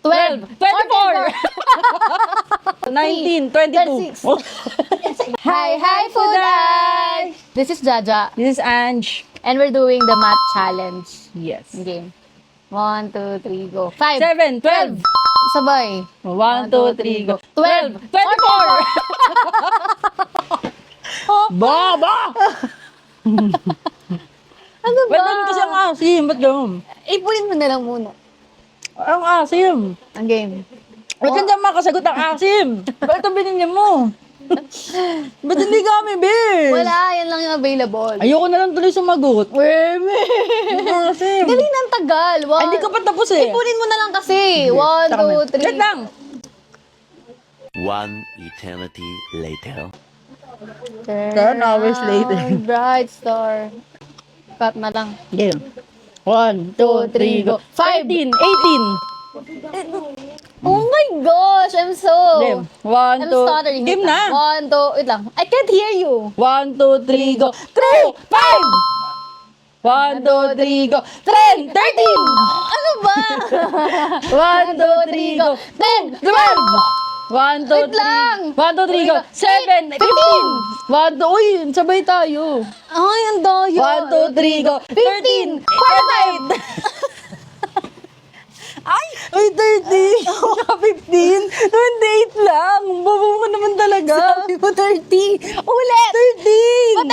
12, 24, 19, 22. Hi, Foodie! This is Jaja, This is Ange. and we're doing the math challenge Yes. game. 1, 2, 3, go. 5, 7, 12. sabay. 1, 2, 3, go. 12, 24. Baba! Ano ba? Ba't ganun kasi ang asim? Ba't ganun? Ipunin mo na lang muna Ang asim. ang game. Ba't ka dyan makasagot ang asim? Ba't ito binigyan mo? Ba't hindi kami, be? Wala, yan lang yung available. Ayoko na lang tuloy sumagot. Weme! Ang asim. Dali ng tagal. Ay, hindi ka pa tapos eh. Ipunin mo na lang kasi. 1, Saka na. 2, 3. Wait lang. One eternity later. 10 hours later. Bright star. Cut na lang. Game. 1, 2, 3, go. 13, 18. Oh my gosh, I'm so... Game. 1, I'm 2, stuttering. game Wait lang. na. 1, 2, wait lang. I can't hear you. 1, 2, 3, go. 3, 5. 1, 2, 3, go. 10, 13. Ano ba? 1, 2, 3, go. 10, 12. 1, 2, Wait lang. 3. 1, 2, 3, go. 7, 15. 1, 2, uy, sabay tayo. Ay, ang dayo. 1, 2, 3, go. 13, 45. Ay, 30. Tsaka 15. 28 lang. Babo mo naman talaga. Sabi mo 30. Ulit. 13.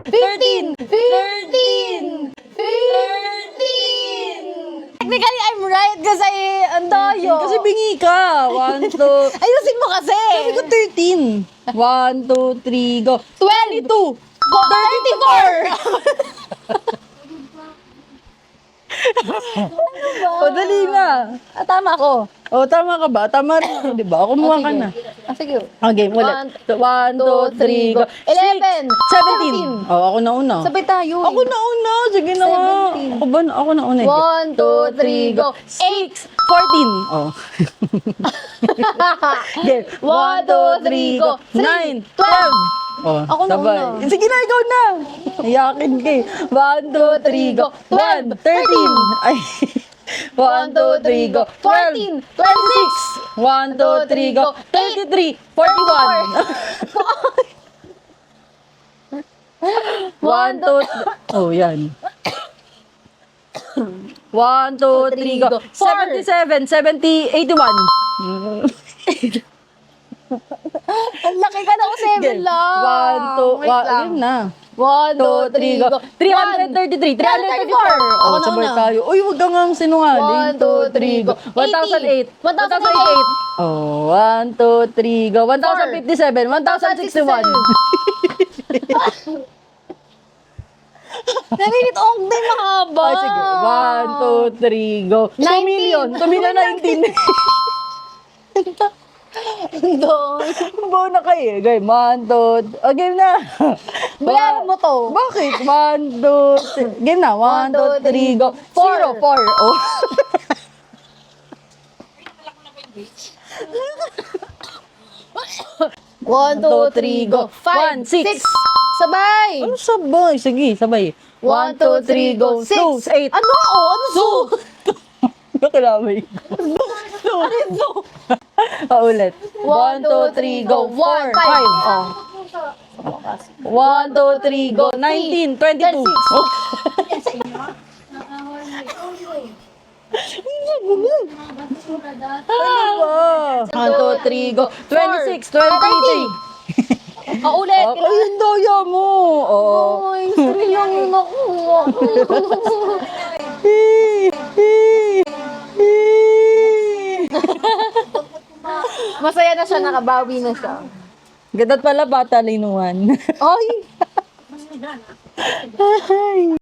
15. 15. 15. Technically, I'm right kasi ang dayo. Kasi bingi ka. 1, 2. Ayusin mo kasi. Sabi ko 13. 1, 2, 3, go. 12. 22. Go, 34. O, dali na. Tama ko. O, tama ka ba? Tama rin ako, di ba? Ako kumuha ka na. Sige. Okay, ulit. 1, 2, 3, go. 11. 17. O, ako na una. Sabay tayo. Ako na una. Sige na nga. 17. Ako ba? Ako na una. 1, 2, 3, go. 6, 14. Oh. Okay. 1, 2, 3, go. 9, 12. Oh, Ako na sabay. una. Sige na, ikaw na. Iyakin ka eh. 1, 2, 3, go. 12, 13. Ay. 1, 2, 3, go. 14, 26. 1, 2, 3, go. 33, 41. 1, 2, oh, yan. 1, 2, 3, go. 77, 70, 81. Ang laki ka na ko 7 lang. 1, 2, Wait lang. yun na. 1, 2, 3, go. 333, 334. Ako Oh, na sabay una. tayo. Uy, huwag ka nga sinungaling. 1, 2, 3, go. 1008. 1008. Oh, 1, 2, 3, go. 1057, 1061. Narilit ong day mahaba. Ay, sige. 1, 2, 3, go. 2 million. 2 million 19. Doon. Bawa na kayo. Game. 1, 2, game na. Bayaran mo to. Bakit? 1, 2, game na. 1, 2, 3, go. 0, 4. Oh. One, two, three, go. 1, 6. Sabay. Ano sabay? Sige, sabay. 1, 2, 3, go. 6. 8. Ano? Ano so? Nakalabay. Ano? Ulit. 1, 2, 3, go. 4, 1, 5. 1, 2, 3, go. 19, 22. Ano ba? 1, 2, 3, go. 26, 23. Ulit. Ay, yung daya mo. Oh. Ay, sorry lang yung nakuha. Masaya na siya, nakabawi na siya. Ganda pala bata linuwan. Ay!